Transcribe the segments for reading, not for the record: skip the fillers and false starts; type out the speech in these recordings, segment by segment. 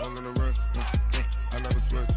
I'm in the rest. I never switch.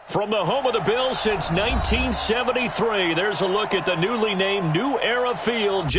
From the home of the Bills since 1973, there's a look at the newly named New Era Field.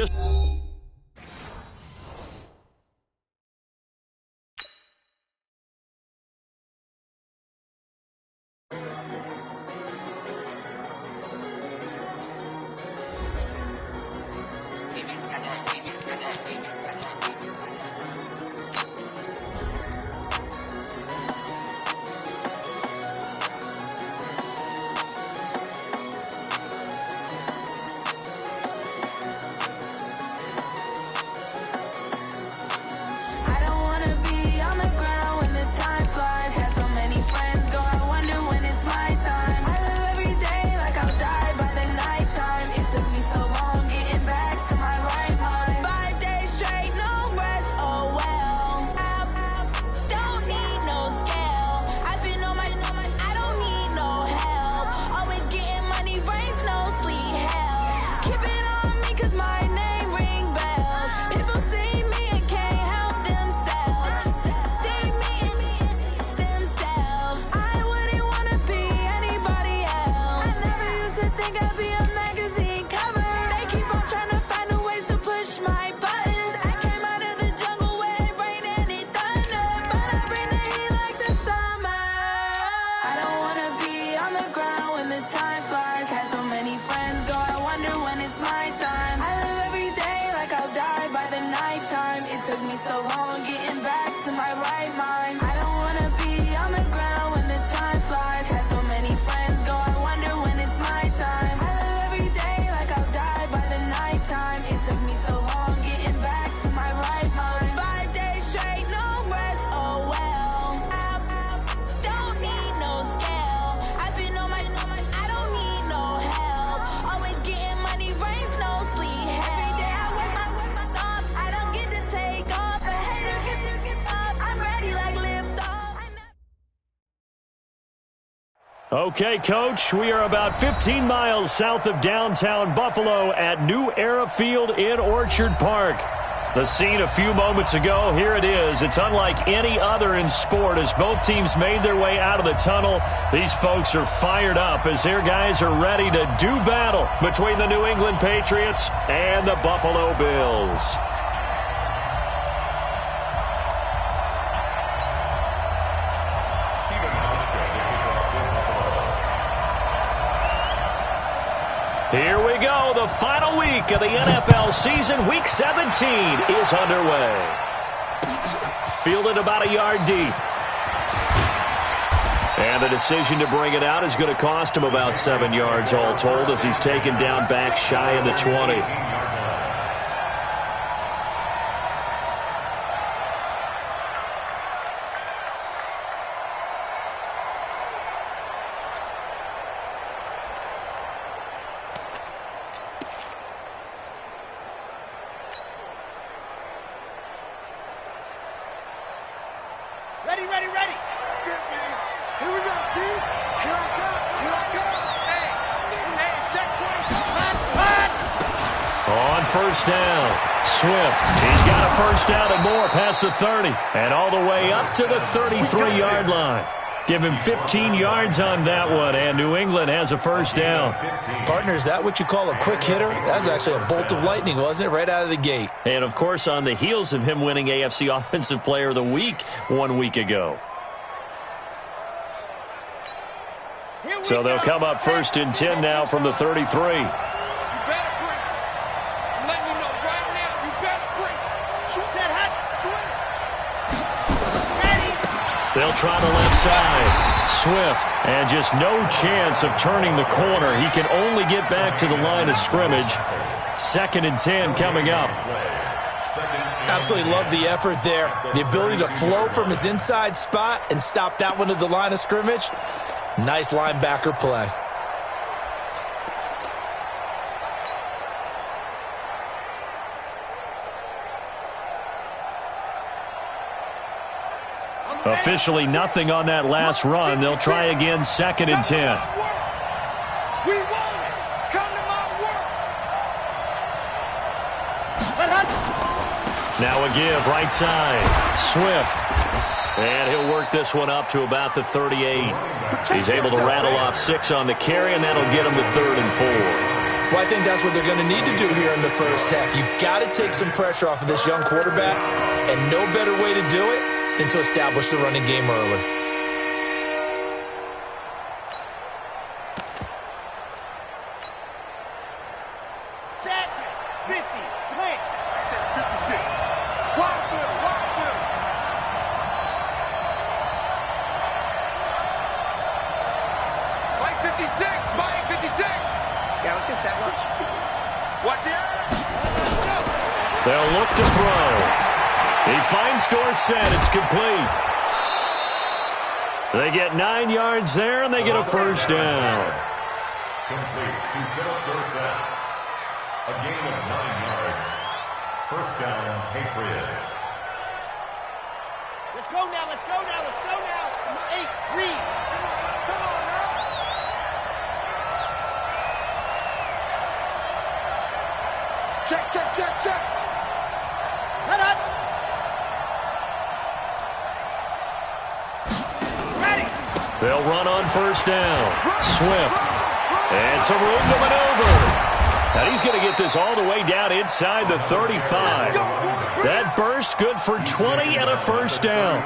Okay, Coach, we are about 15 miles south of downtown Buffalo at New Era Field in Orchard Park. The scene a few moments ago, here it is. It's unlike any other in sport as both teams made their way out of the tunnel. These folks are fired up as their guys are ready to do battle between the New England Patriots and the Buffalo Bills. Here we go. The final week of the NFL season. Week 17 is underway. Fielded about a yard deep. And the decision to bring it out is going to cost him about 7 yards all told as he's taken down back shy of the 20. Ready. Here we go, dude. Here I go. Hey, check point. On first down, Swift. He's got a first down and more past the 30 and all the way up to the 33-yard line. Give him 15 yards on that one, and New England has a first down. Partner, is that what you call a quick hitter? That was actually a bolt of lightning, wasn't it, right out of the gate? And, of course, on the heels of him winning AFC Offensive Player of the Week 1 week ago. So they'll come up 1st and 10 now from the 33. They'll try the left side. Swift, and just no chance of turning the corner. He can only get back to the line of scrimmage. 2nd and 10 coming up. Absolutely love the effort there. The ability to flow from his inside spot and stop that one at the line of scrimmage. Nice linebacker play. Officially nothing on that last run. They'll try again 2nd and 10. We want it. Come to my work. Now a give, right side. Swift. And he'll work this one up to about the 38. He's able to rattle off 6 on the carry, and that'll get him to 3rd and 4. Well, I think that's what they're going to need to do here in the first half. You've got to take some pressure off of this young quarterback, and no better way to do it than to establish the running game early. Set. 50. Slant. 56. Wide field. Wide field. Mike 56. Mike 56. Yeah, let's get set lunch. Watch the area. They'll look to throw. He finds Dorsett. It's complete. They get 9 yards there, and they get a first down. Complete to Philip Dorsett. A gain of 9 yards. First down, Patriots. Let's go now. Let's go now. Let's go now. Number 8, Reed. Come on now. Check, check, check, check. Let up. They'll run on first down. Swift. And some room to maneuver. And he's going to get this all the way down inside the 35. That burst good for 20 and a first down.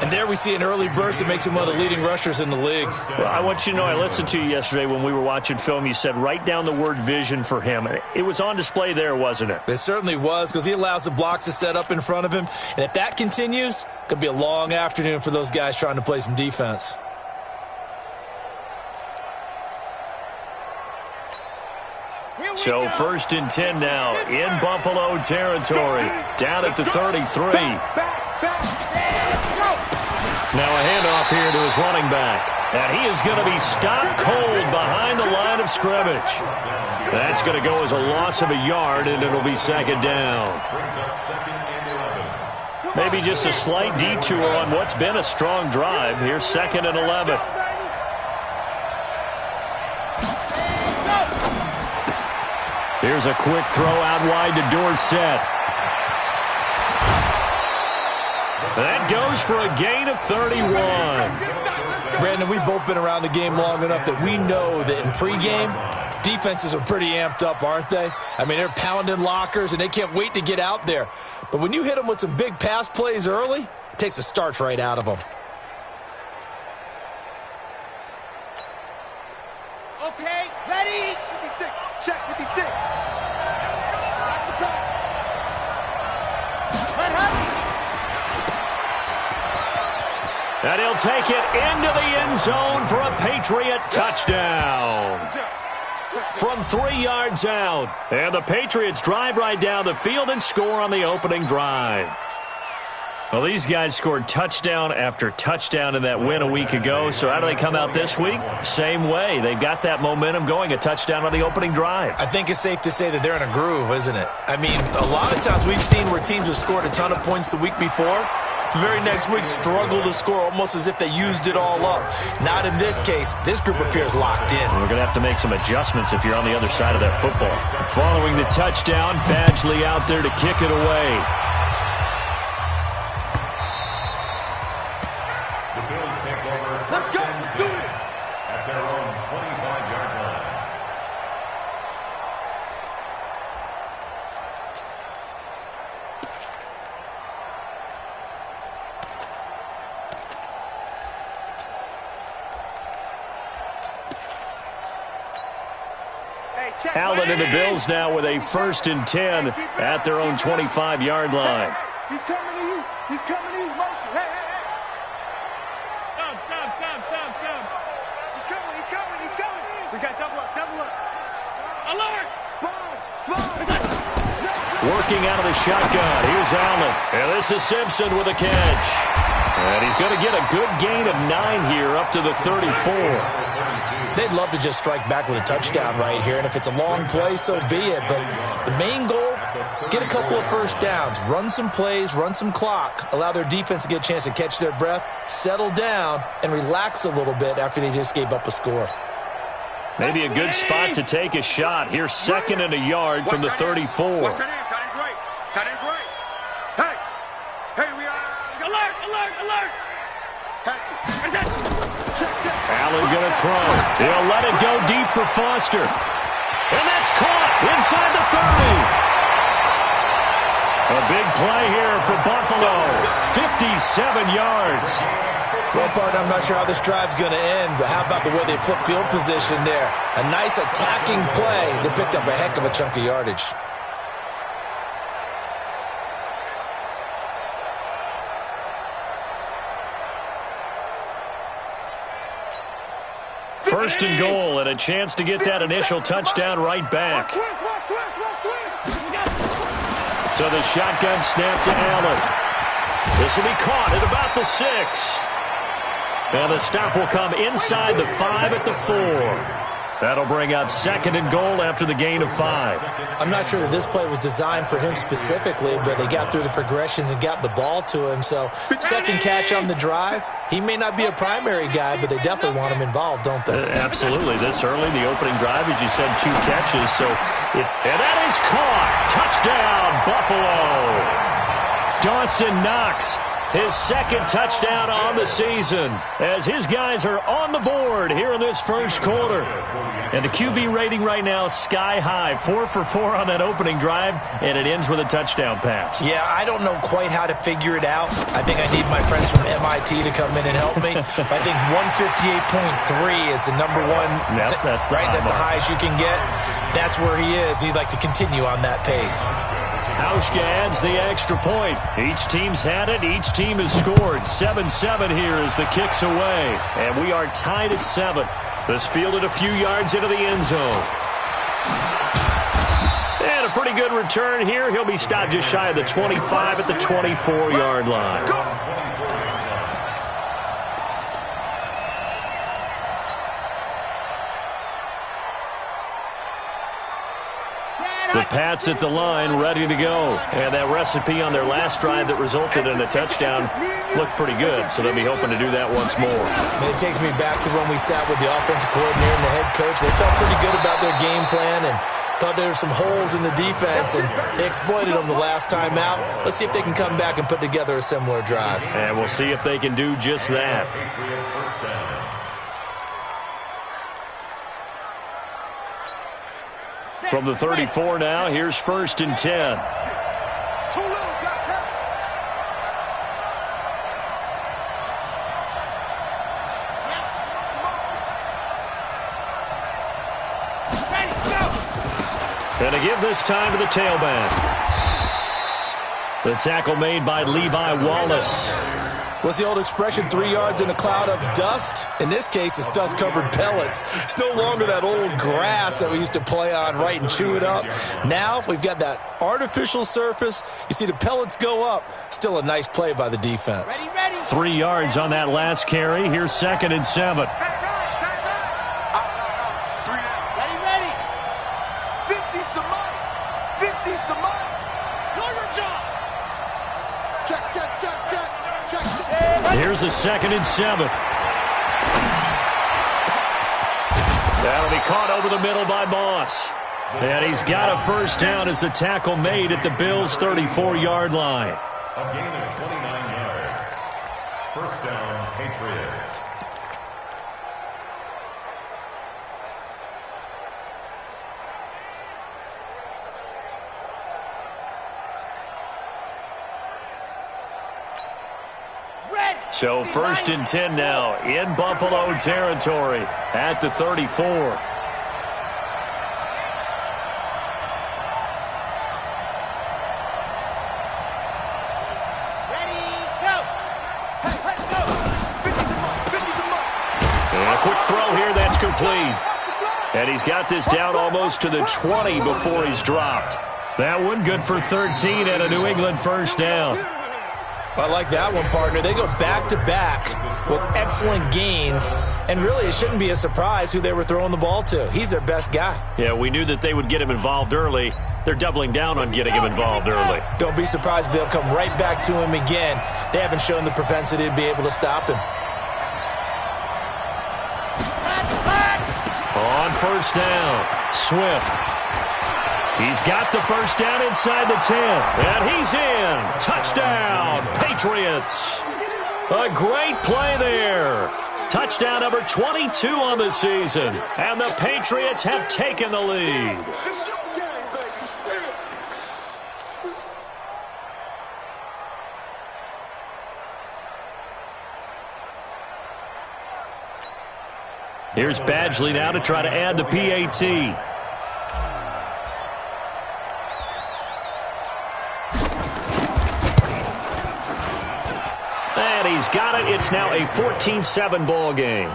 And there we see an early burst that makes him one of the leading rushers in the league. Well, I want you to know, I listened to you yesterday when we were watching film. You said write down the word vision for him. It was on display there, wasn't it? It certainly was, because he allows the blocks to set up in front of him. And if that continues, it could be a long afternoon for those guys trying to play some defense. So 1st and 10 now in Buffalo territory. Down at the 33. Now a handoff here to his running back. And he is going to be stopped cold behind the line of scrimmage. That's going to go as a loss of a yard, and it'll be 2nd down. Maybe just a slight detour on what's been a strong drive. Here's 2nd and 11. Here's a quick throw out wide to Dorsett. That goes for a gain of 31. Brandon, we've both been around the game long enough that we know that in pregame, defenses are pretty amped up, aren't they? I mean, they're pounding lockers, and they can't wait to get out there. But when you hit them with some big pass plays early, it takes the starch right out of them. Okay, ready? 56. Check 56. Back to pass. Let up. And he'll take it into the end zone for a Patriot touchdown. From 3 yards out. And the Patriots drive right down the field and score on the opening drive. Well, these guys scored touchdown after touchdown in that win a week ago. So how do they come out this week? Same way. They've got that momentum going, a touchdown on the opening drive. I think it's safe to say that they're in a groove, isn't it? I mean, a lot of times we've seen where teams have scored a ton of points the week before. The very next week struggle to score almost as if they used it all up. Not in this case. This group appears locked in. We're going to have to make some adjustments if you're on the other side of that football. Following the touchdown, Badgley out there to kick it away. The Bills take over. Let's go. Let's do it. At their own 25-yard line. Allen and the Bills now with a 1st and 10 at their own 25-yard line. He's coming to you. He's coming to you. Motion. Hey. Stop. He's coming. We got double up. Alert. Sponge. Working out of the shotgun. Here's Allen. And this is Simpson with a catch. And he's going to get a good gain of 9 here up to the 34. They'd love to just strike back with a touchdown right here, and if it's a long play, so be it. But the main goal, get a couple of first downs, run some plays, run some clock, allow their defense to get a chance to catch their breath, settle down, and relax a little bit after they just gave up a score. Maybe a good spot to take a shot. Here's 2nd and a yard from the 34. Watch that end. Tight end's right. Hey, we are... Alert. Check. Allen going to throw. He'll let it go deep for Foster. And that's caught inside the 30. A big play here for Buffalo. 57 yards. Well, partner, I'm not sure how this drive's going to end, but how about the way they flip field position there? A nice attacking play that picked up a heck of a chunk of yardage. First and goal, and a chance to get that initial touchdown right back. So the shotgun snap to Allen. This will be caught at about the 6. And the stop will come inside the 5 at the 4. That'll bring up 2nd and goal after the gain of 5. I'm not sure that this play was designed for him specifically, but he got through the progressions and got the ball to him. So 2nd catch on the drive. He may not be a primary guy, but they definitely want him involved, don't they? Absolutely. This early, the opening drive, as you said, 2 catches. And that is caught. Touchdown, Buffalo. Dawson Knox, his 2nd touchdown on the season, as his guys are on the board here in this first quarter. And the QB rating right now sky high, 4 for 4 on that opening drive, and it ends with a touchdown pass. Yeah, I don't know quite how to figure it out. I think I need my friends from MIT to come in and help me. I think 158.3 is the number one. Yep, that's the right. high That's mark. the highest you can get. That's where he is. He'd like to continue on that pace. Hauschka adds the extra point. Each team's had it. Each team has scored. 7-7 here as the kick's away. And we are tied at 7. This fielded a few yards into the end zone. And a pretty good return here. He'll be stopped just shy of the 25 at the 24-yard line. The Pats at the line, ready to go. And that recipe on their last drive that resulted in a touchdown looked pretty good, so they'll be hoping to do that once more. And it takes me back to when we sat with the offensive coordinator and the head coach. They felt pretty good about their game plan and thought there were some holes in the defense, and they exploited them the last time out. Let's see if they can come back and put together a similar drive. And we'll see if they can do just that. From the 34 now, here's 1st and 10. Too little, got that. And to give this time to the tailback. The tackle made by Levi Wallace. What's the old expression, 3 yards in a cloud of dust? In this case, it's dust-covered pellets. It's no longer that old grass that we used to play on, right, and chew it up. Now we've got that artificial surface. You see the pellets go up. Still a nice play by the defense. Ready. 3 yards on that last carry. Here's 2nd and 7. Ready. 50's the money. 50's the money. Do your job. Check. Here's a 2nd and 7. That'll be caught over the middle by Moss. And he's got a first down as the tackle made at the Bills' 34-yard line. A gain of 29 yards. First down, Patriots. So 1st and 10 now in Buffalo territory at the 34. incomplete. And he's got this down almost to the 20 before he's dropped. That one good for 13 and a New England first down. I like that one, partner. They go back-to-back with excellent gains, and really it shouldn't be a surprise who they were throwing the ball to. He's their best guy. Yeah, we knew that they would get him involved early. They're doubling down on getting him involved early. Don't be surprised if they'll come right back to him again. They haven't shown the propensity to be able to stop him. On first down, Swift. He's got the first down inside the 10, and he's in. Touchdown, Patriots. A great play there. Touchdown number 22 on the season, and the Patriots have taken the lead. Here's Badgley now to try to add the PAT. And he's got it. It's now a 14-7 ball game.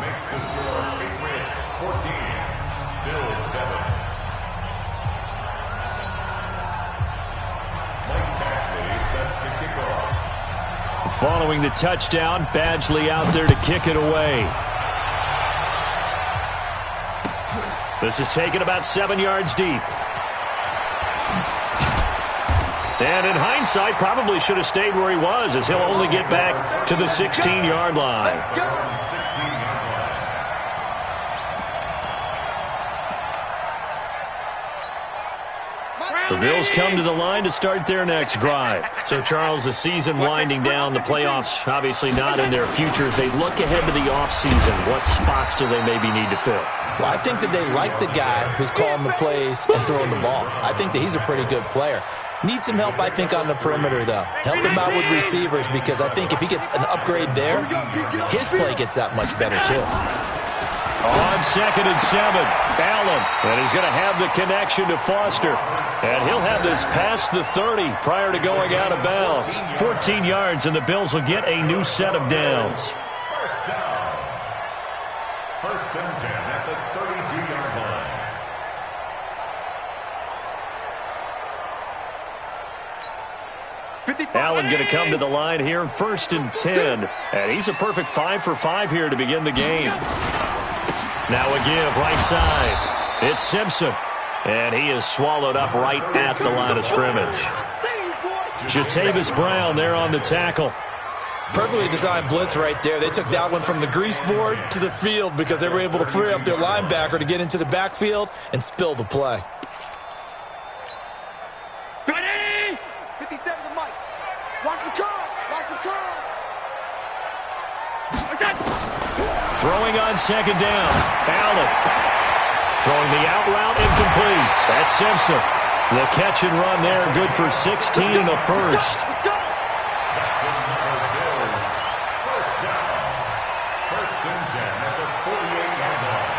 Following the touchdown, Badgley out there to kick it away. This is taken about 7 yards deep. And in hindsight, probably should have stayed where he was, as he'll only get back to the 16-yard line. The Bills come to the line to start their next drive. So, Charles, the season winding down, the playoffs obviously not in their future. As they look ahead to the offseason, what spots do they maybe need to fill? Well, I think that they like the guy who's calling the plays and throwing the ball. I think that he's a pretty good player. Needs some help, I think, on the perimeter, though. Help him out with receivers, because I think if he gets an upgrade there, his play gets that much better, too. On 2nd and 7, Allen. And he's going to have the connection to Foster. And he'll have this past the 30 prior to going out of bounds. 14 yards, and the Bills will get a new set of downs. First down. First and 10 at the 32-yard line. Allen going to come to the line here, 1st and 10. And he's a perfect 5 for 5 here to begin the game. Now a give, right side. It's Simpson. And he is swallowed up right at the line of scrimmage. Jatavis Brown there on the tackle. Perfectly designed blitz right there. They took that one from the grease board to the field because they were able to free up their linebacker to get into the backfield and spill the play. Ready? 57 to Mike. Watch the curl. Watch the curl. Throwing on 2nd down. Allen. Throwing the out route, incomplete. That's Simpson. The catch and run there, good for 16 and a first. First down. First and 10 at the 48-yard line.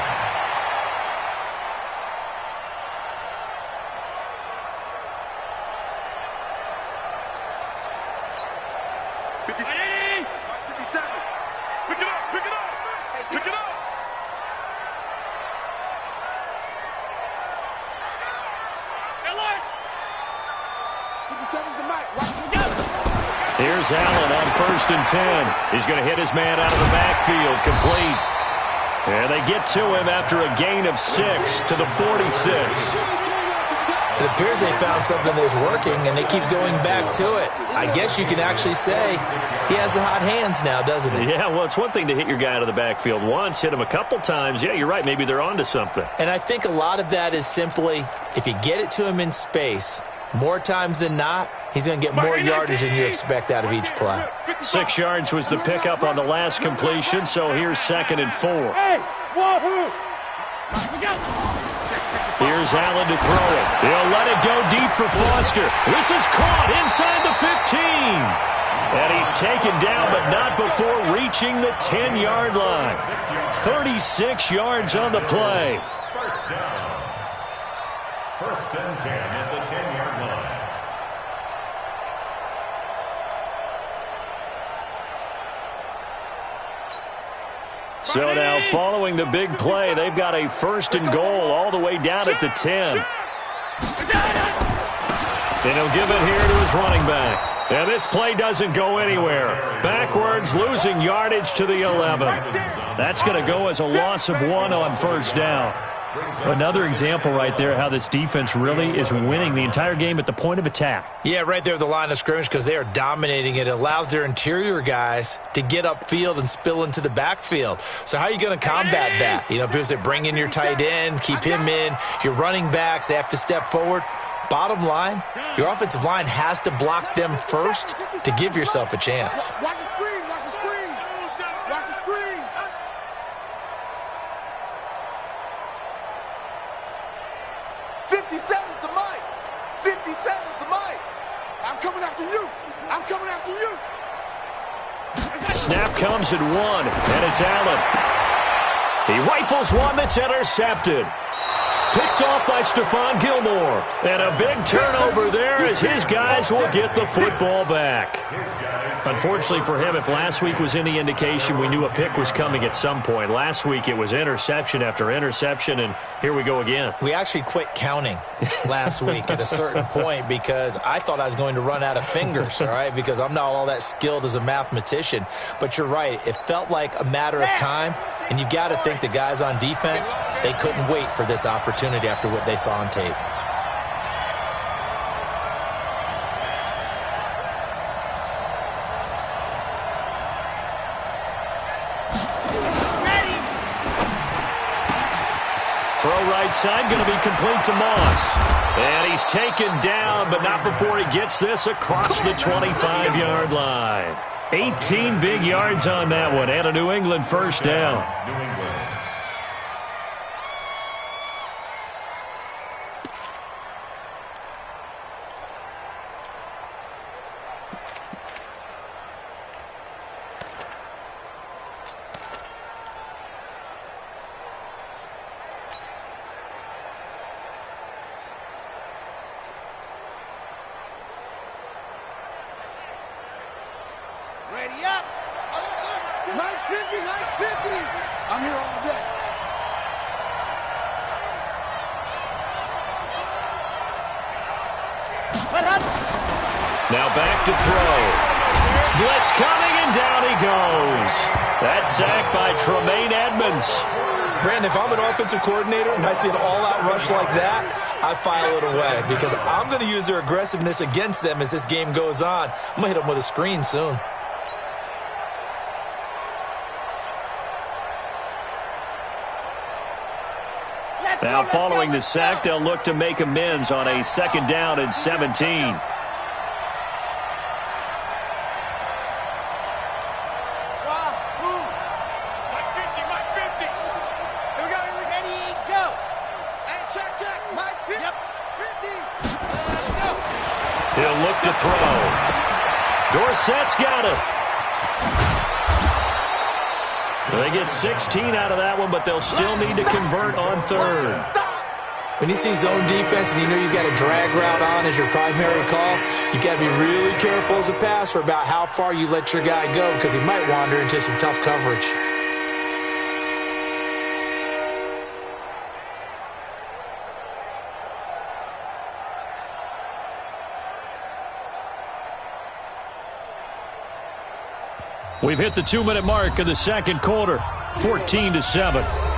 Ready? 57. Pick it up. Pick it up. Pick it up. Here's Allen on 1st and 10. He's going to hit his man out of the backfield, complete. And they get to him after a gain of 6 to the 46. It appears they found something that's working, and they keep going back to it. I guess you can actually say he has the hot hands now, doesn't he? Yeah, well, it's one thing to hit your guy out of the backfield once, hit him a couple times. Yeah, you're right. Maybe they're onto something. And I think a lot of that is simply if you get it to him in space, more times than not, he's going to get more yardage than you expect out of each play. 6 yards was the pickup on the last completion, so here's 2nd and 4. Here's Allen to throw it. He'll let it go deep for Foster. This is caught inside the 15. And he's taken down, but not before reaching the 10-yard line. 36 yards on the play. First down. First and 10 at the 10-yard line. So now following the big play, they've got a 1st and goal all the way down at the 10. And he'll give it here to his running back. And this play doesn't go anywhere. Backwards, losing yardage to the 11. That's going to go as a loss of 1 on 1st down. Another example right there how this defense really is winning the entire game at the point of attack. Yeah, right there at the line of scrimmage because they are dominating it. It allows their interior guys to get upfield and spill into the backfield. So how are you going to combat that? You know, because they bring in your tight end, keep him in. Your running backs, they have to step forward. Bottom line, your offensive line has to block them first to give yourself a chance. Watch the screen, watch the screen. Watch the screen. 57's the mic. 57's the mic. I'm coming after you. I'm coming after you. Snap comes at 1, and it's Allen. He rifles one that's intercepted. Picked off by Stephon Gilmore. And a big turnover there as his guys will get the football back. Unfortunately for him, if last week was any indication, we knew a pick was coming at some point. Last week it was interception after interception, and here we go again. We actually quit counting last week at a certain point because I thought I was going to run out of fingers, all right, because I'm not all that skilled as a mathematician. But you're right. It felt like a matter of time, and you got to think the guys on defense, they couldn't wait for this opportunity after what they saw on tape. Throw right side, going to be complete to Moss. And he's taken down, but not before he gets this across the 25-yard line. 18 big yards on that one, and a New England 1st down. Ready up. Mike's 50, Mike's 50. I'm here all day. Now back to throw. Blitz coming, and down he goes. That's sacked by Tremaine Edmonds. Brandon, if I'm an offensive coordinator and I see an all-out rush like that, I file it away because I'm going to use their aggressiveness against them as this game goes on. I'm going to hit them with a screen soon. Now following the sack, they'll look to make amends on a 2nd down and 17. He'll look to throw. Dorsett's got it. They get 16 out of that one, but they'll still need to convert on 3rd. When you see zone defense and you know you've got a drag route on as your primary call, you got to be really careful as a passer about how far you let your guy go because he might wander into some tough coverage. We've hit the 2-minute mark of the 2nd quarter, 14-7.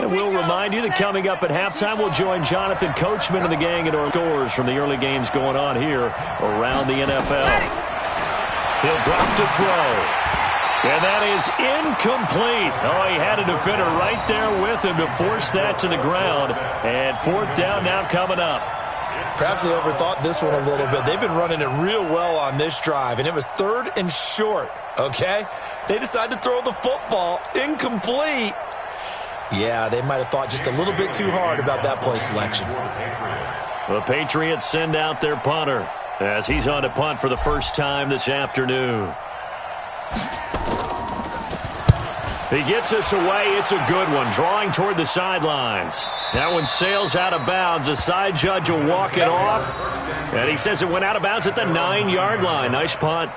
And we'll remind you that coming up at halftime, we'll join Jonathan Coachman and the gang at our scores from the early games going on here around the NFL. He'll drop to throw. And that is incomplete. Oh, he had a defender right there with him to force that to the ground. And 4th down now coming up. Perhaps they overthought this one a little bit. They've been running it real well on this drive, and it was 3rd and short, okay? They decided to throw the football incomplete. Yeah, they might have thought just a little bit too hard about that play selection. The Patriots send out their punter as he's on to punt for the first time this afternoon. He gets us away. It's a good one, drawing toward the sidelines. That one sails out of bounds. The side judge will walk it off. And he says it went out of bounds at the 9-yard line. Nice punt.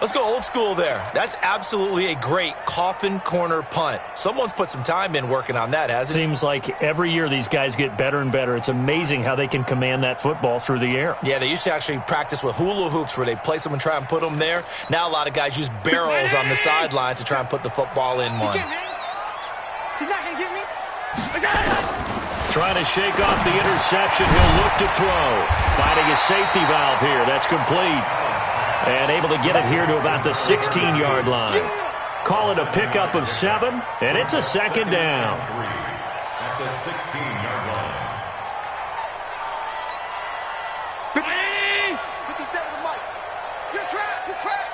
Let's go old school there. That's absolutely a great coffin corner punt. Someone's put some time in working on that, hasn't it? Seems like every year these guys get better and better. It's amazing how they can command that football through the air. Yeah, they used to actually practice with hula hoops where they place them and try and put them there. Now a lot of guys use barrels on the sidelines to try and put the football in one. He's not going to get me. Trying to shake off the interception. He'll look to throw. Finding a safety valve here. That's complete. And able to get it here to about the 16-yard line. Call it a pickup of 7, and it's a 2nd down. At the 16-yard line. 57 to Mike. You're trapped. You're trapped.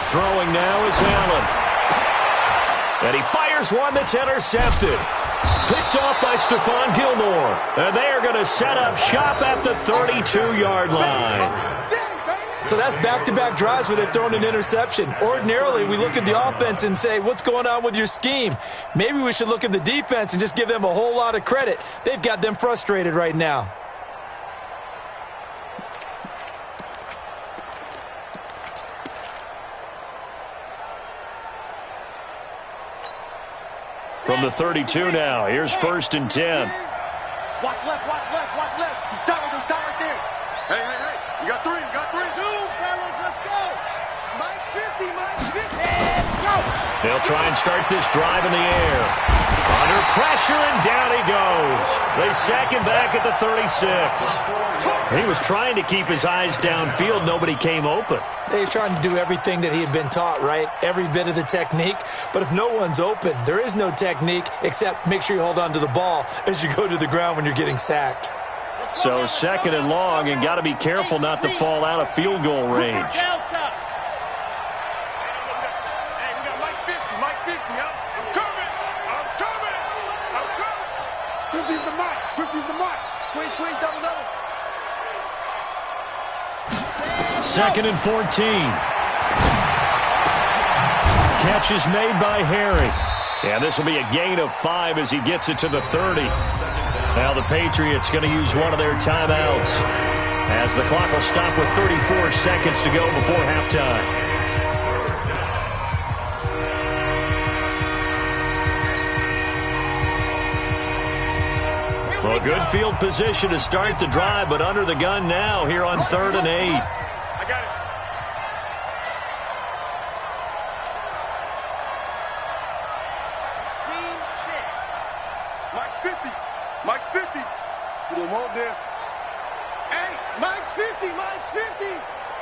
Throwing now is Allen. And he fires one that's intercepted. Picked off by Stephon Gilmore. And they are going to set up shop at the 32-yard line. So that's back-to-back drives where they've thrown an interception. Ordinarily, we look at the offense and say, what's going on with your scheme? Maybe we should look at the defense and just give them a whole lot of credit. They've got them frustrated right now. From the 32 now, here's 1st and 10. Watch left, watch left, watch left. He's tight right there. Hey. You got 3, you got 3. 2, fellas, let's go. Mike's 50, Mike's 50. Go. They'll try and start this drive in the air. Under pressure, and down he goes. They sack him back at the 36. He was trying to keep his eyes downfield. Nobody came open. He's trying to do everything that he had been taught, right? Every bit of the technique. But if no one's open, there is no technique except make sure you hold on to the ball as you go to the ground when you're getting sacked. So 2nd and long, and got to be careful not to fall out of field goal range. Hey, we got Mike 50, Mike 50, I'm coming. 50's the mark, 50's the mark. Squeeze, double. 2nd and 14. Catch is made by Harry. And this will be a gain of 5 as he gets it to the 30. Now the Patriots going to use one of their timeouts as the clock will stop with 34 seconds to go before halftime. Well, good field position to start the drive, but under the gun now here on 3rd and 8. I got it. Scene 6. Mike's 50. Mike's 50. You don't want this. Hey, Mike's 50. Mike's 50.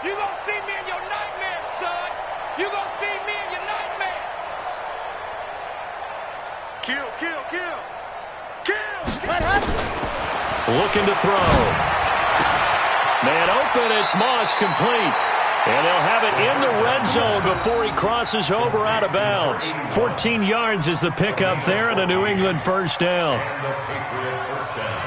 You gonna see me in your nightmares, son. You gonna see me in your nightmares. Kill. What happened? Looking to throw. Man open, it's Moss, complete. And they'll have it in the red zone before he crosses over out of bounds. 14 yards is the pickup there and a New England first down. And the Patriot first down.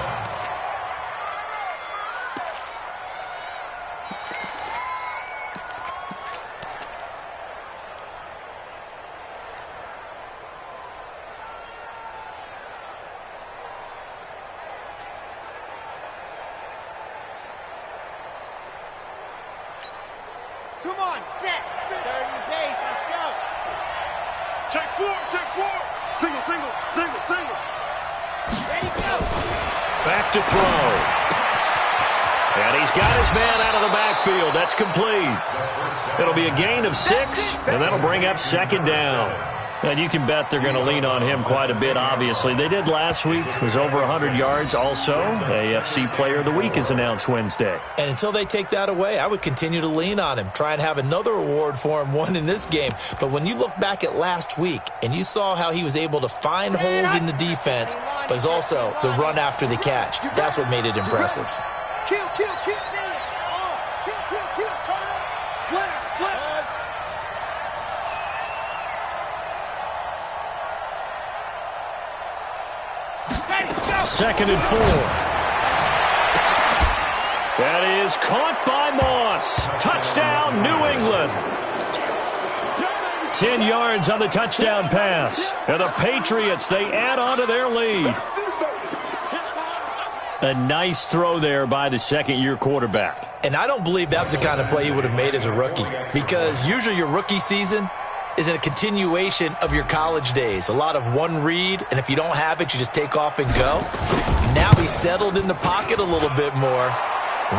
Come on, set. 30 base, let's go. Check four. Single. Ready, go. Back to throw. And he's got his man out of the backfield. That's complete. It'll be a gain of 6, and that'll bring up 2nd down. And you can bet they're going to lean on him quite a bit, obviously. They did last week. It was over 100 yards also. AFC Player of the Week is announced Wednesday. And until they take that away, I would continue to lean on him. Try and have another award for him, one in this game. But when you look back at last week and you saw how he was able to find holes in the defense, but it's also the run after the catch. That's what made it impressive. Kill. Kill. Turn up. Slap. Second and 4. That is caught by Moss. Touchdown, New England. 10 yards on the touchdown pass. And the Patriots, they add on to their lead. A nice throw there by the second-year quarterback. And I don't believe that was the kind of play he would have made as a rookie, because usually your rookie season is in a continuation of your college days. A lot of one read, and if you don't have it, you just take off and go. Now he's settled in the pocket a little bit more,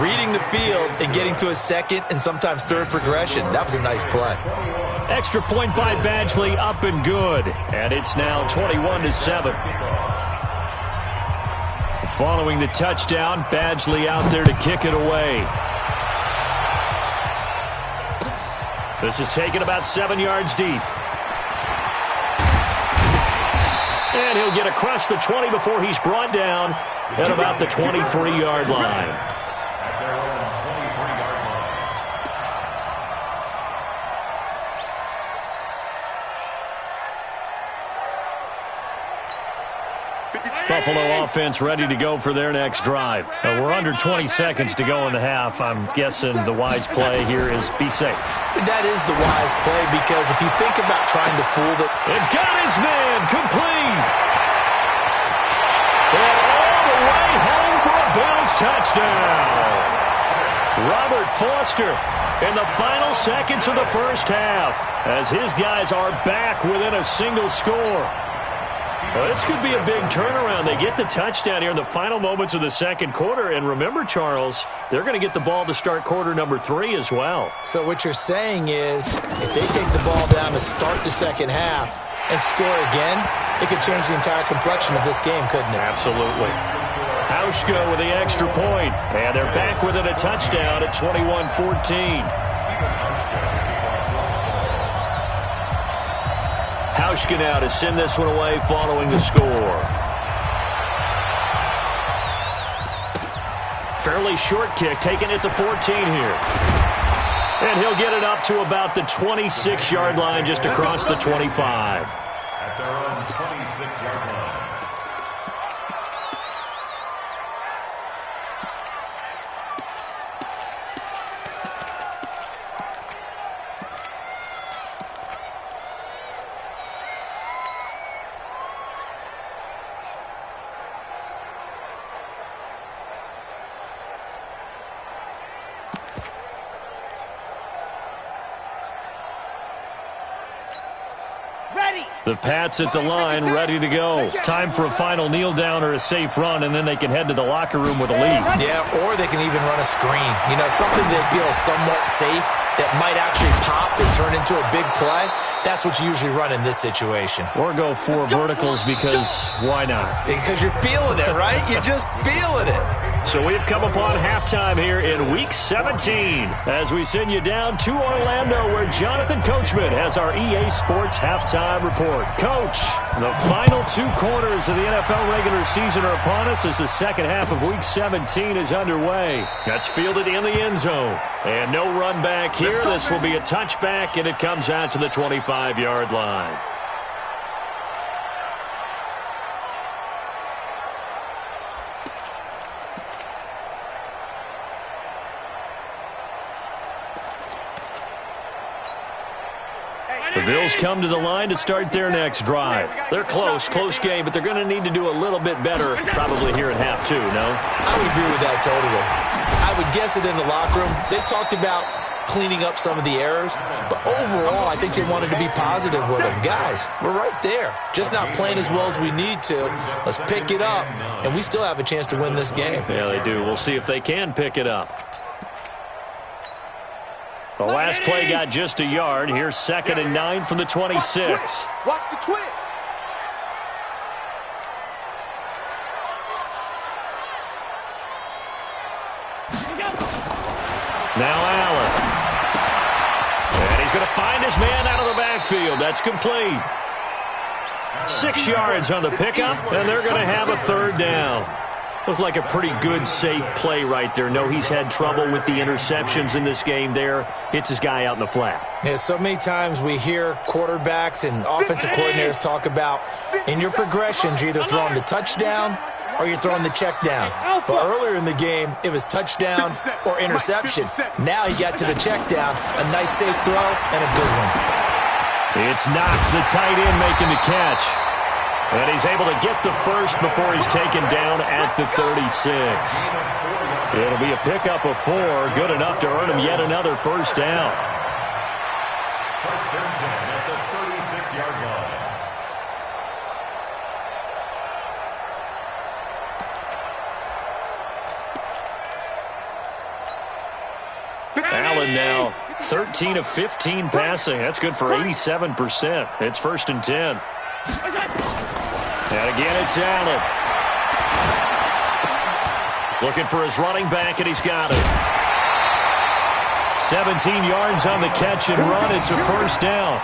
reading the field and getting to a second and sometimes third progression. That was a nice play. Extra point by Badgley, up and good. And it's now 21-7. Following the touchdown, Badgley out there to kick it away. This is taken about 7 yards deep. And he'll get across the 20 before he's brought down at about the 23-yard line. Buffalo offense ready to go for their next drive. We're under 20 seconds to go in the half. I'm guessing the wise play here is be safe. That is the wise play, because if you think about trying to fool the... It got his man complete. And all the way home for a Bills touchdown. Robert Foster in the final seconds of the first half as his guys are back within a single score. Well, this could be a big turnaround. They get the touchdown here in the final moments of the second quarter. And remember, Charles, they're going to get the ball to start quarter number 3 as well. So what you're saying is if they take the ball down to start the second half and score again, it could change the entire complexion of this game, couldn't it? Absolutely. Hauschka with the extra point. And they're back within a touchdown at 21-14. Hauschka now to send this one away following the score. Fairly short kick, taken at the 14 here. And he'll get it up to about the 26-yard line, just across the 25. At their own 26-yard line. The Pats at the line, ready to go. Time for a final kneel down or a safe run, and then they can head to the locker room with a lead. Yeah, or they can even run a screen. You know, something that feels somewhat safe that might actually pop and turn into a big play. That's what you usually run in this situation. Or go 4 verticals, because why not? Because you're feeling it, right? You're just feeling it. So we've come upon halftime here in Week 17 as we send you down to Orlando, where Jonathan Coachman has our EA Sports Halftime Report. Coach, the final 2 quarters of the NFL regular season are upon us as the second half of Week 17 is underway. That's fielded in the end zone. And no run back here. This will be a touchback, and it comes out to the 25-yard line. The Bills come to the line to start their next drive. They're close game, but they're going to need to do a little bit better probably here in half 2, no? I would agree with that totally. I would guess it in the locker room. They talked about cleaning up some of the errors, but overall, I think they wanted to be positive with them. Guys, we're right there. Just not playing as well as we need to. Let's pick it up, and we still have a chance to win this game. Yeah, they do. We'll see if they can pick it up. The last play got just a yard. Here's 2nd and 9 from the 26. Watch the twist. Now Allen. And he's going to find his man out of the backfield. That's complete. 6 yards on the pickup, and they're going to have a 3rd down. Looked like a pretty good, safe play right there. No, he's had trouble with the interceptions in this game there. Hits his guy out in the flat. Yeah, so many times we hear quarterbacks and offensive coordinators talk about in your progressions, you're either throwing the touchdown or you're throwing the check down. But earlier in the game, it was touchdown or interception. Now he got to the check down, a nice safe throw, and a good one. It's Knox, the tight end, making the catch. And he's able to get the first before he's taken down at the 36. It'll be a pickup of 4, good enough to earn him yet another 1st down. 1st and 10 at the 36-yard line. Allen now 13 of 15 passing. That's good for 87%. It's 1st and 10. And again, it's Allen. Looking for his running back, and he's got it. 17 yards on the catch and run. It's a 1st down.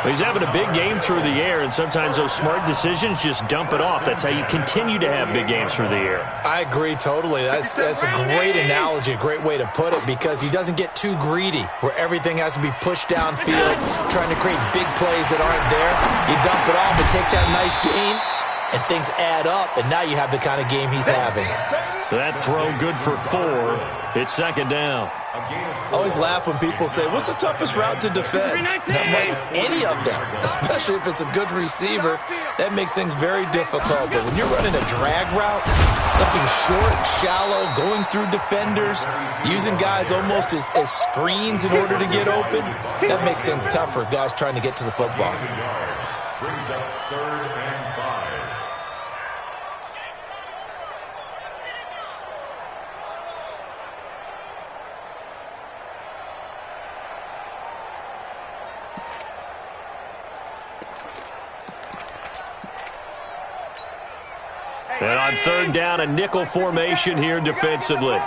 He's having a big game through the air, and sometimes those smart decisions just dump it off. That's how you continue to have big games through the air. I agree totally. That's a great analogy, a great way to put it, because he doesn't get too greedy where everything has to be pushed downfield, trying to create big plays that aren't there. You dump it off and take that nice gain, and things add up, and now you have the kind of game he's having. That throw good for 4. It's 2nd down. I always laugh when people say, what's the toughest route to defend? And I'm like, any of them, especially if it's a good receiver. That makes things very difficult. But when you're running a drag route, something short, shallow, going through defenders, using guys almost as screens in order to get open, that makes things tough for guys trying to get to the football. Brings up 3rd and 5. And on 3rd down, a nickel formation here defensively.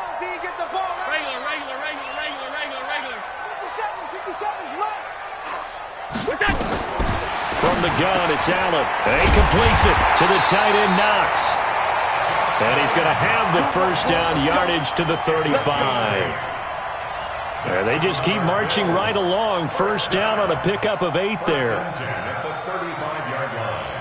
From the gun, it's Allen. And he completes it to the tight end, Knox. And he's going to have the 1st down, yardage to the 35. And they just keep marching right along. 1st down on a pickup of 8 there. At the 35-yard line.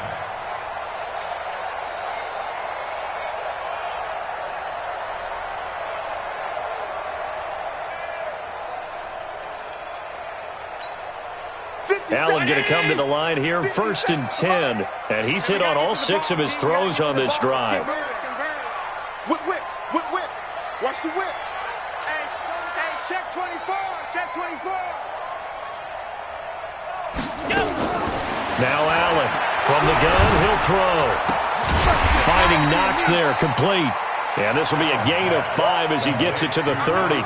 Allen going to come to the line here, 1st and 10. And he's hit on all 6 of his throws on this drive. Whip. Watch the whip. Hey, check 24. Check 24. Now Allen from the gun, he'll throw. Finding Knox there, complete. And this will be a gain of 5 as he gets it to the 30.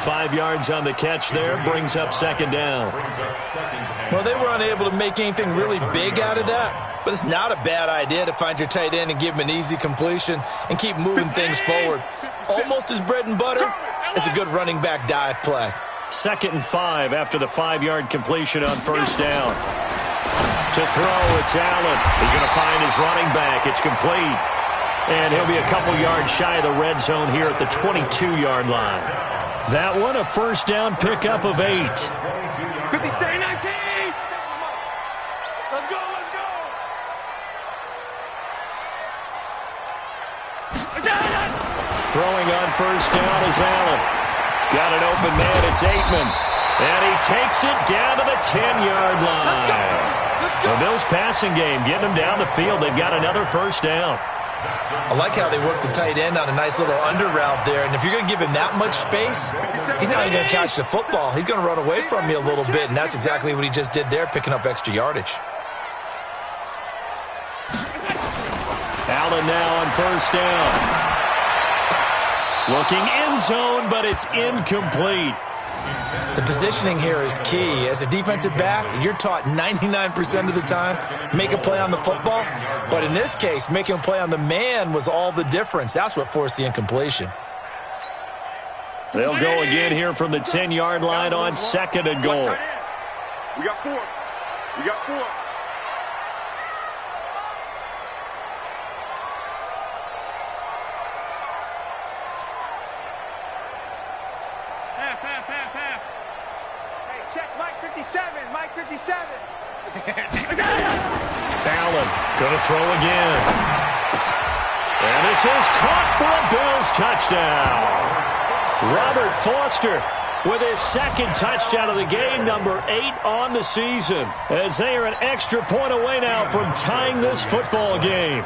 5 yards on the catch there, brings up 2nd down. Well, they were unable to make anything really big out of that, but it's not a bad idea to find your tight end and give him an easy completion and keep moving things forward. Almost his bread and butter is a good running back dive play. 2nd and 5 after the 5-yard completion on 1st down. To throw, it's Allen. He's going to find his running back. It's complete. And he'll be a couple yards shy of the red zone here at the 22-yard line. That one, a 1st down pickup of 8. 50-19. Let's go. Throwing on 1st down is Allen. Got an open man, it's Aitman. And he takes it down to the 10-yard line. The Bills passing game, getting them down the field. They've got another 1st down. I like how they work the tight end on a nice little under route there. And if you're going to give him that much space, he's not even going to catch the football. He's going to run away from you a little bit, and that's exactly what he just did there, picking up extra yardage. Allen now on 1st down. Looking end zone, but it's incomplete. The positioning here is key. As a defensive back, you're taught 99% of the time, make a play on the football. But in this case, making a play on the man was all the difference. That's what forced the incompletion. They'll go again here from the 10-yard line on 2nd and goal. We got 4. We got 4. Half. Hey, check Mike 57. Mike 57. Allen going to throw again. And this is caught for a Bills touchdown. Robert Foster with his 2nd touchdown of the game, number 8 on the season, as they are an extra point away now from tying this football game.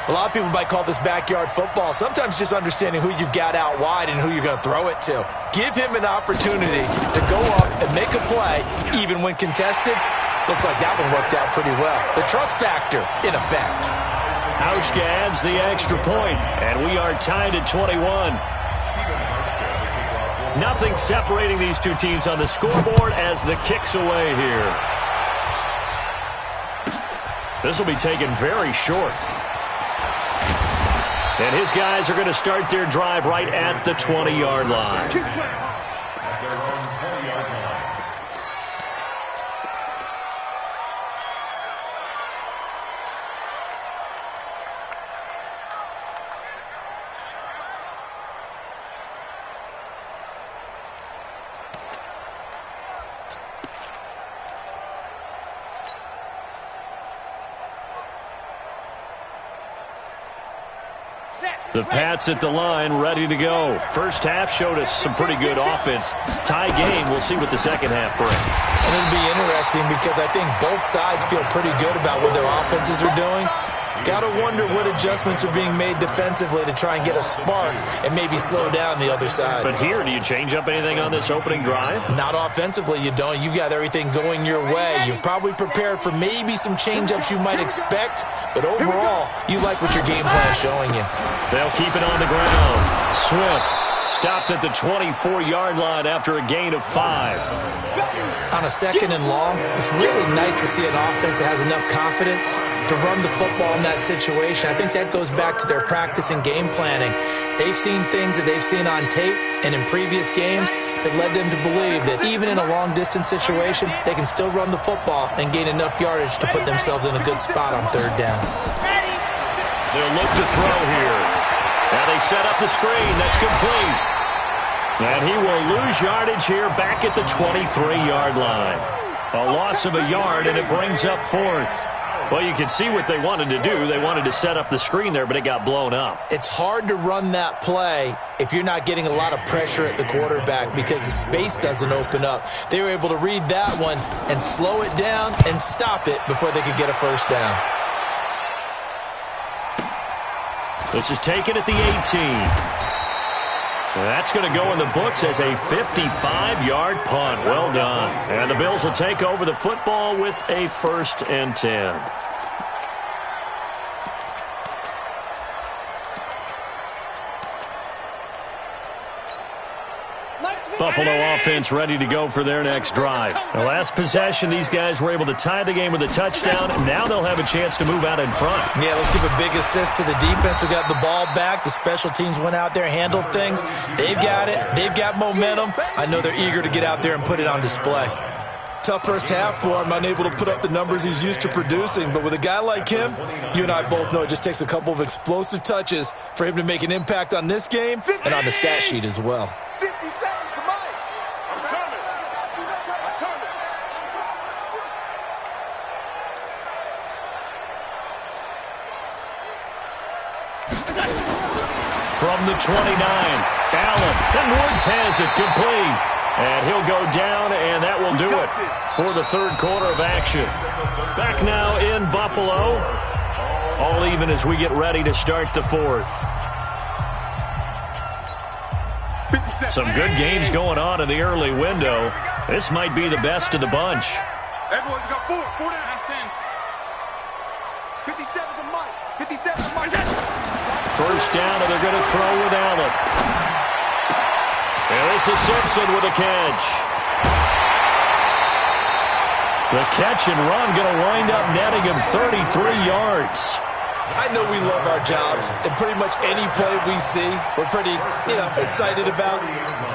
A lot of people might call this backyard football. Sometimes just understanding who you've got out wide and who you're going to throw it to. Give him an opportunity to go up and make a play, even when contested. Looks like that one worked out pretty well. The trust factor, in effect. Hauschka adds the extra point, and we are tied at 21. Nothing separating these two teams on the scoreboard as the kick's away here. This will be taken very short. And his guys are going to start their drive right at the 20-yard line. At their own 20-yard line. The Pats at the line, ready to go. First half showed us some pretty good offense. Tie game, we'll see what the second half brings. And it'll be interesting because I think both sides feel pretty good about what their offenses are doing. Got to wonder what adjustments are being made defensively to try and get a spark and maybe slow down the other side. But here, do you change up anything on this opening drive? Not offensively, you don't. You've got everything going your way. You've probably prepared for maybe some change-ups you might expect, but overall, you like what your game plan's showing you. They'll keep it on the ground. Swift stopped at the 24-yard line after a gain of 5. On a 2nd and long, it's really nice to see an offense that has enough confidence to run the football in that situation. I think that goes back to their practice and game planning. They've seen things that they've seen on tape and in previous games that led them to believe that even in a long-distance situation, they can still run the football and gain enough yardage to put themselves in a good spot on 3rd down. They'll look to throw here. Now they set up the screen. That's complete. And he will lose yardage here back at the 23-yard line. A loss of a yard, and it brings up 4th. Well, you can see what they wanted to do. They wanted to set up the screen there, but it got blown up. It's hard to run that play if you're not getting a lot of pressure at the quarterback because the space doesn't open up. They were able to read that one and slow it down and stop it before they could get a 1st down. This is taken at the 18. That's going to go in the books as a 55-yard punt. Well done. And the Bills will take over the football with a 1st and 10. Buffalo offense ready to go for their next drive. The last possession, these guys were able to tie the game with a touchdown. Now they'll have a chance to move out in front. Yeah, let's give a big assist to the defense who got the ball back. The special teams went out there, handled things. They've got it. They've got momentum. I know they're eager to get out there and put it on display. Tough first half for him, unable to put up the numbers he's used to producing. But with a guy like him, you and I both know it just takes a couple of explosive touches for him to make an impact on this game and on the stat sheet as well. 50 seconds to Mike. I'm coming. I'm coming. From the 29, Allen, and Woods has it complete. And he'll go down, and that will do it for the 3rd quarter of action. Back now in Buffalo. All even as we get ready to start the 4th. Some good games going on in the early window. This might be the best of the bunch. Everyone, you got 4 down. 57 to Mike. 57 to Mike. 1st down, and they're going to throw with Allen. And this is Simpson with a catch. The catch and run going to wind up netting him 33 yards. I know we love our jobs, and pretty much any play we see, we're pretty, excited about.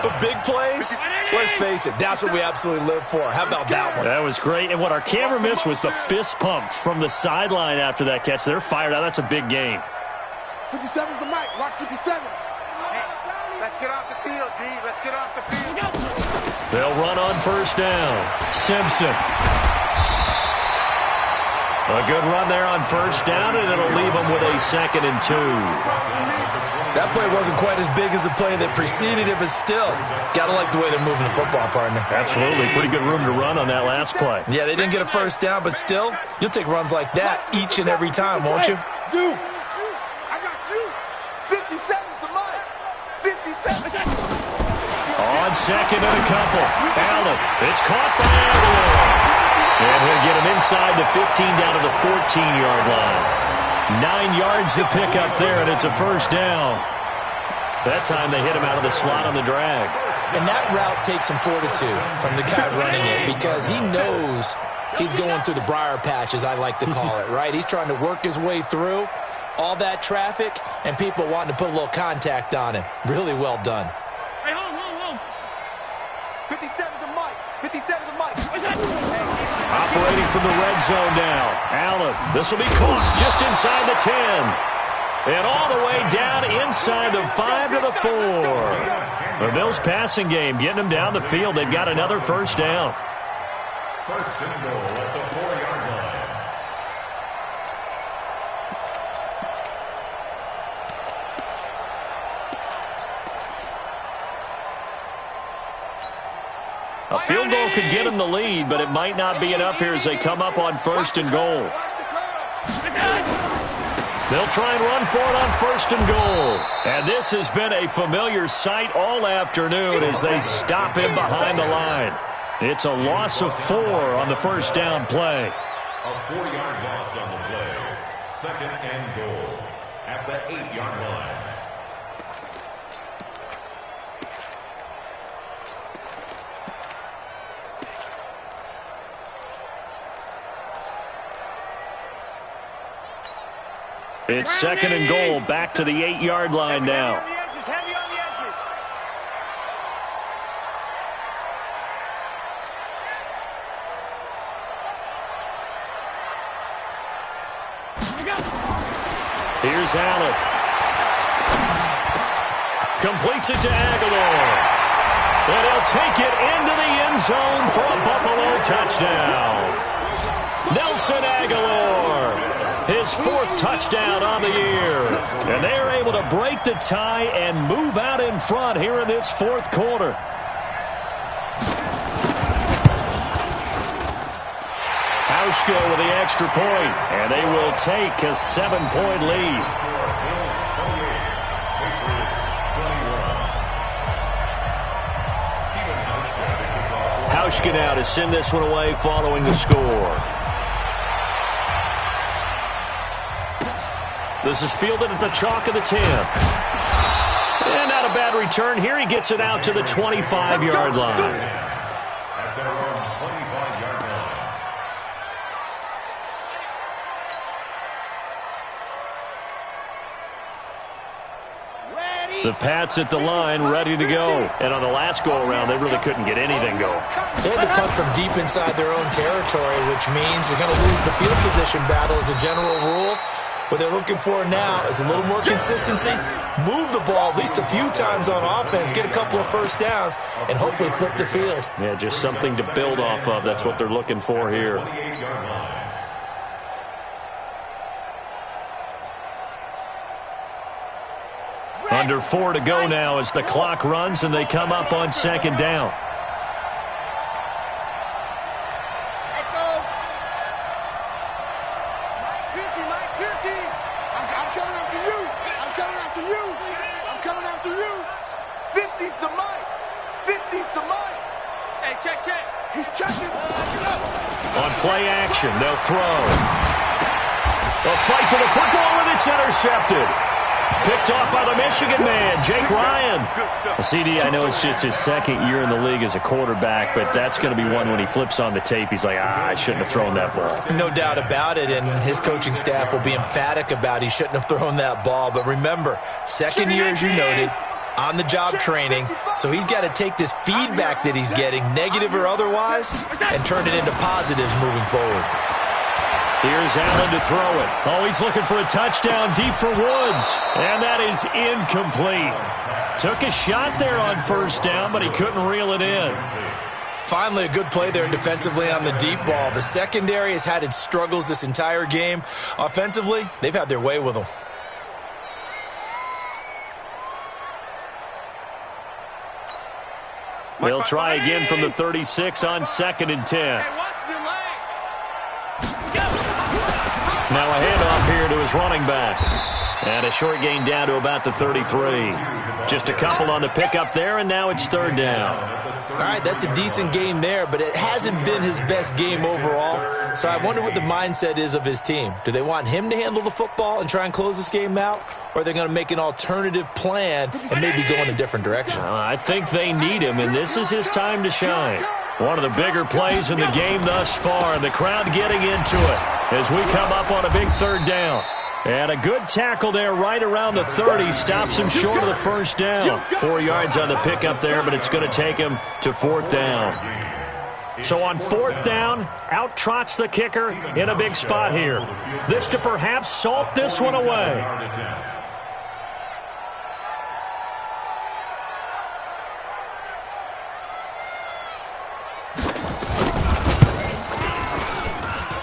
But big plays, let's face it, that's what we absolutely live for. How about that one? That was great. And what our camera missed was the fist pump from the sideline after that catch. They're fired out. That's a big game. 57 is the mic. Mark 57. Hey, let's get off the field, D. Let's get off the field. They'll run on first down. Simpson. A good run there on first down, and it'll leave them with a 2nd and 2. That play wasn't quite as big as the play that preceded it, but still, got to like the way they're moving the football, partner. Absolutely. Pretty good room to run on that last play. Yeah, they didn't get a first down, but still, you'll take runs like that each and every time, won't you? You. I got you. 57 is the mic. 57. On 2nd and a couple. Allen. It's caught by Aguilar. And he'll get him inside the 15 down to the 14-yard line. 9 yards to pick up there, and it's a first down. That time they hit him out of the slot on the drag. And that route takes some fortitude from the guy running it because he knows he's going through the briar patch, as I like to call it, right? He's trying to work his way through all that traffic and people wanting to put a little contact on him. Really well done. Hey, hold. 57 the mic. 57 the mic. Operating from the red zone now. Allen, this will be caught just inside the 10. And all the way down inside the 5 to the 4. The Bills passing game getting them down the field. They've got another first down. First and goal at the 4-yard line. A field goal could get them the lead, but it might not be enough here as they come up on 1st and goal. They'll try and run for it on 1st and goal. And this has been a familiar sight all afternoon as they stop him behind the line. It's a loss of 4 on the first down play. A 4-yard loss on the play. 2nd and goal at the 8-yard line. It's 2nd and goal, back to the 8-yard line now. Heavy on the edges. Here's Allen. Completes it to Aguilar. And he'll take it into the end zone for a Buffalo touchdown. Nelson Aguilar. His 4th touchdown on the year. And they are able to break the tie and move out in front here in this 4th quarter. Hauschko with the extra point, and they will take a 7-point lead. Hauschko now to send this one away following the score. This is fielded at the chalk of the 10. And not a bad return here. He gets it out to the 25-yard line. At their own 25-yard line. The Pats at the line, ready to go. And on the last go-around, they really couldn't get anything going. They had to punt from deep inside their own territory, which means you're going to lose the field position battle as a general rule. What they're looking for now is a little more consistency, move the ball at least a few times on offense, get a couple of first downs, and hopefully flip the field. Yeah, just something to build off of. That's what they're looking for here. Under 4 to go now as the clock runs and they come up on 2nd down. On play action, they'll throw. A fight for the football, and it's intercepted. Picked off by the Michigan man, Jake Ryan. CD, I know it's just his second year in the league as a quarterback, but that's going to be one when he flips on the tape. He's like, I shouldn't have thrown that ball. No doubt about it, and his coaching staff will be emphatic about he shouldn't have thrown that ball. But remember, second year, as you noted, on-the-job training, so he's got to take this feedback that he's getting, negative or otherwise, and turn it into positives moving forward. Here's Allen to throw it. Oh, he's looking for a touchdown deep for Woods. And that is incomplete. Took a shot there on first down, but he couldn't reel it in. Finally, a good play there defensively on the deep ball. The secondary has had its struggles this entire game. Offensively, they've had their way with them. They'll try again from the 36 on 2nd and 10. Now a handoff here to his running back. And a short gain down to about the 33. Just a couple on the pickup there, and now it's 3rd down. All right, that's a decent game there, but it hasn't been his best game overall. So I wonder what the mindset is of his team. Do they want him to handle the football and try and close this game out? Or are they going to make an alternative plan and maybe go in a different direction? I think they need him, and this is his time to shine. One of the bigger plays in the game thus far, and the crowd getting into it as we come up on a big 3rd down. And a good tackle there right around the 30. Stops him short of the first down. 4 yards on the pickup there, but it's going to take him to 4th down. So on 4th down, out trots the kicker in a big spot here. This to perhaps salt this one away.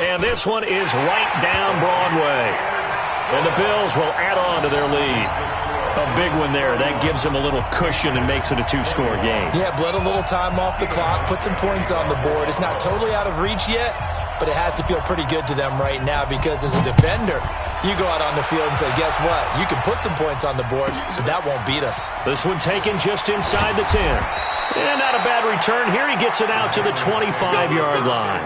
And this one is right down Broadway. And the Bills will add on to their lead. A big one there. That gives them a little cushion and makes it a 2-score game. Yeah, bled a little time off the clock, put some points on the board. It's not totally out of reach yet, but it has to feel pretty good to them right now because as a defender, you go out on the field and say, guess what? You can put some points on the board, but that won't beat us. This one taken just inside the 10. And not a bad return. Here he gets it out to the 25-yard line.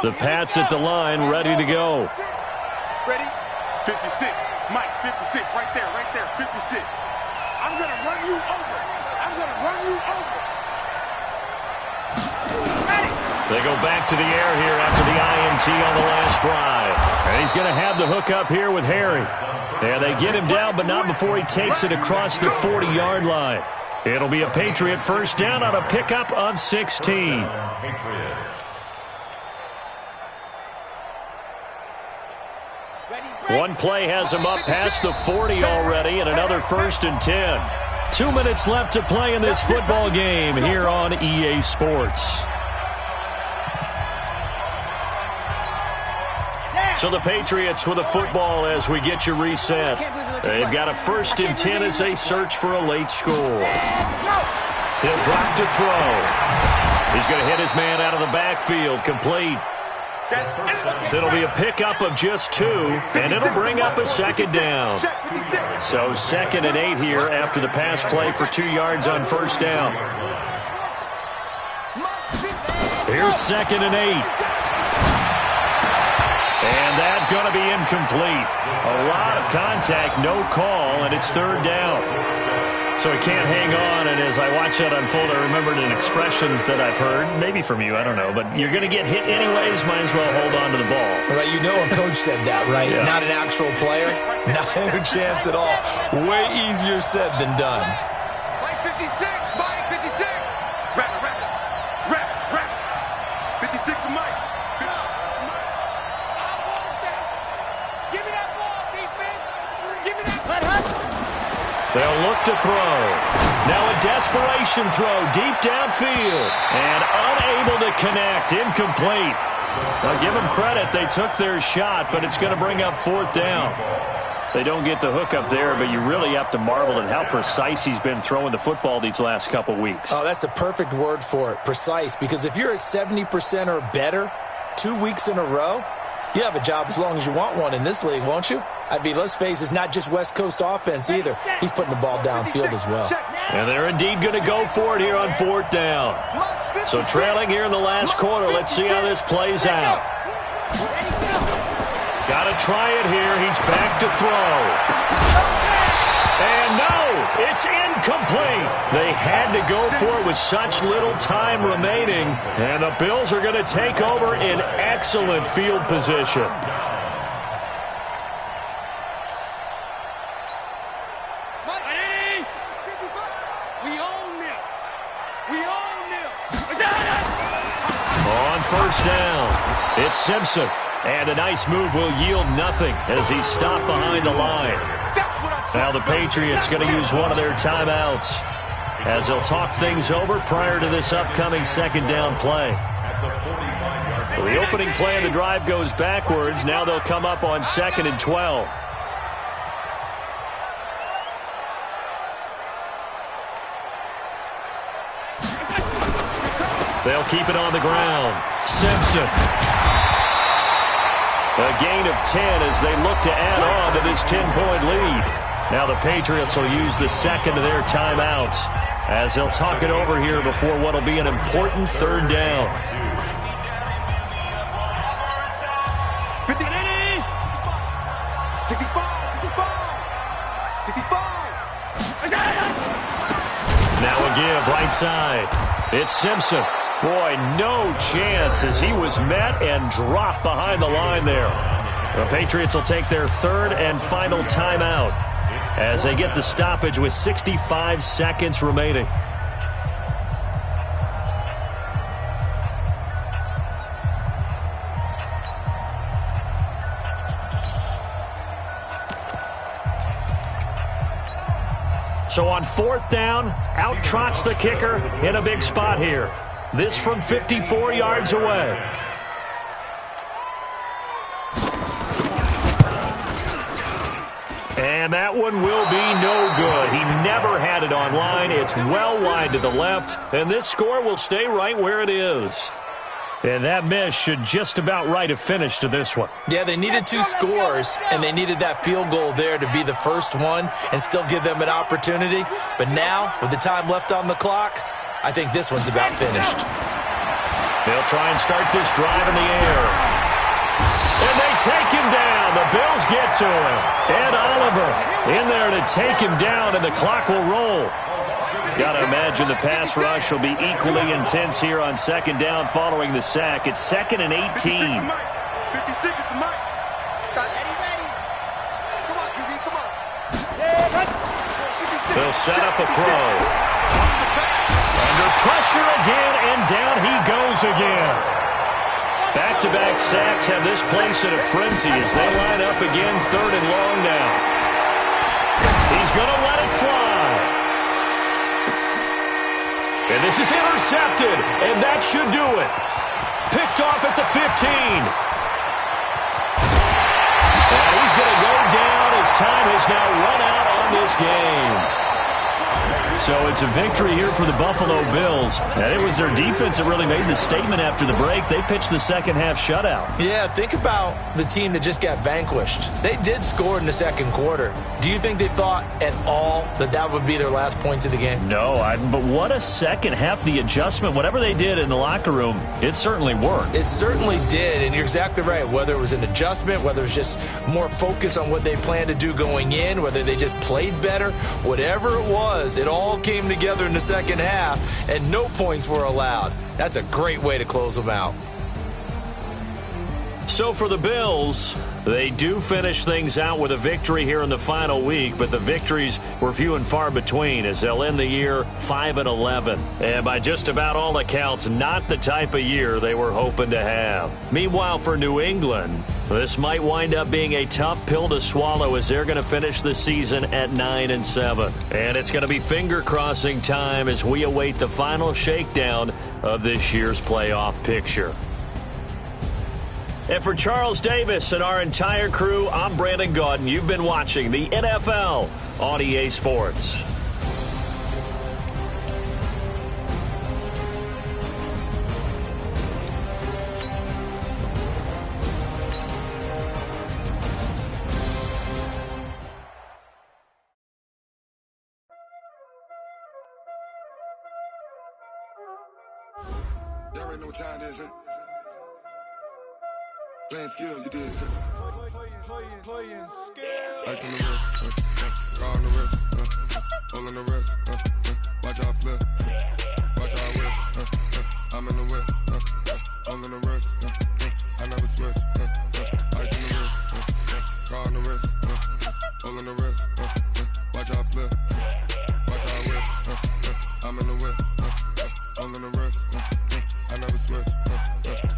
The Pats at the line, ready to go. Ready? 56. Mike, 56. Right there, 56. I'm going to run you over. Ready? They go back to the air here after the INT on the last drive. And he's going to have the hook up here with Harry. Yeah, they get him down, but not before he takes it across the 40-yard line. It'll be a Patriot first down on a pickup of 16. One play has him up past the 40 already, and another 1st and 10. 2 minutes left to play in this football game here on EA Sports. So the Patriots with a football as we get you reset. They've got a 1st and 10 as they search for a late score. He'll drop to throw. He's going to hit his man out of the backfield, complete. It'll be a pickup of just 2, and it'll bring up a 2nd down. So 2nd and 8 here after the pass play for 2 yards on first down. Here's 2nd and 8. And that's going to be incomplete. A lot of contact, no call, and it's 3rd down. So he can't hang on, and as I watch that unfold, I remembered an expression that I've heard, maybe from you, I don't know, but you're going to get hit anyways, might as well hold on to the ball. Right, you know a coach said that, right? Yeah. Not an actual player, not a chance at all. Way easier said than done. Mike 56, Mike 56. Rap. 56 to Mike. Give me that ball, defense. Give me that ball. They'll look to throw. Now a desperation throw deep downfield. And unable to connect. Incomplete. Now give them credit. They took their shot, but it's going to bring up 4th down. They don't get the hook up there, but you really have to marvel at how precise he's been throwing the football these last couple weeks. Oh, that's a perfect word for it, precise. Because if you're at 70% or better 2 weeks in a row, You have a job as long as you want one in this league, won't you? I mean, let's face it, it's not just West Coast offense either. He's putting the ball downfield as well. And they're indeed going to go for it here on 4th down. So trailing here in the last quarter. Let's see how this plays out. Got to try it here. He's back to throw. And no, it's incomplete. They had to go for it with such little time remaining. And the Bills are going to take over in excellent field position. On 1st down, it's Simpson. And a nice move will yield nothing as he's stopped behind the line. Now the Patriots going to use one of their timeouts as they'll talk things over prior to this upcoming 2nd down play. Well, the opening play of the drive goes backwards. Now they'll come up on 2nd and 12. They'll keep it on the ground. Simpson. A gain of 10 as they look to add on to this 10-point lead. Now the Patriots will use the 2nd of their timeouts as they'll talk it over here before what will be an important 3rd down. 50, 65. Now a give right side. It's Simpson. Boy, no chance as he was met and dropped behind the line there. The Patriots will take their 3rd and final timeout as they get the stoppage with 65 seconds remaining. So on 4th down, out trots the kicker in a big spot here. This from 54 yards away. And that one will be no good. He never had it on line. It's well wide to the left, and this score will stay right where it is. And that miss should just about right a finish to this one. Yeah, they needed 2 scores, and they needed that field goal there to be the first one and still give them an opportunity. But now, with the time left on the clock, I think this one's about finished. They'll try and start this drive in the air. And they take him down. The Bills get to him. Ed Oliver in there to take him down, and the clock will roll. Got to imagine the pass rush will be equally intense here on 2nd down following the sack. It's 2nd and 18. 56 is the mic. Got Eddie ready. Come on, QB, come on. They'll set up a throw. Under pressure again, and down he goes again. Back-to-back sacks have this place in a frenzy as they line up again 3rd and long now. He's going to let it fly. And this is intercepted, and that should do it. Picked off at the 15. And he's going to go down as time has now run out on this game. So it's a victory here for the Buffalo Bills. And it was their defense that really made the statement after the break. They pitched the second half shutout. Yeah, think about the team that just got vanquished. They did score in the second quarter. Do you think they thought at all that that would be their last points of the game? No, but what a second half. The adjustment, whatever they did in the locker room, it certainly worked. It certainly did, and you're exactly right. Whether it was an adjustment, whether it was just more focus on what they planned to do going in, whether they just played better, whatever it was, it all came together in the second half, and no points were allowed. That's a great way to close them out. So for the Bills, they do finish things out with a victory here in the final week, but the victories were few and far between as they'll end the year 5-11. And by just about all accounts, not the type of year they were hoping to have. Meanwhile, for New England, this might wind up being a tough pill to swallow as they're going to finish the season at 9-7. And it's going to be finger-crossing time as we await the final shakedown of this year's playoff picture. And for Charles Davis and our entire crew, I'm Brandon Gaudin. You've been watching the NFL on EA Sports. already know what time it is, huh? Playing skills, you did, huh? Playing skills. Ice on the wrist, car on the wrist, hole on the wrist, watch how I flip, watch how I whip, I'm in the whip, hole on the wrist, I never switch, ice on the wrist, car on the wrist, hole on the wrist, watch how I flip, watch how I whip, I'm in the whip, hole on the wrist, I never switch,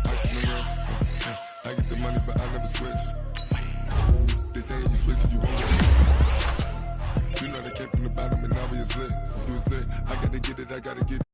ice on the wrist, I get the money but I never switch. They say you switch it, you won't get it. You know they came from the bottom and now we is lit. You was lit, I gotta get it, I gotta get it.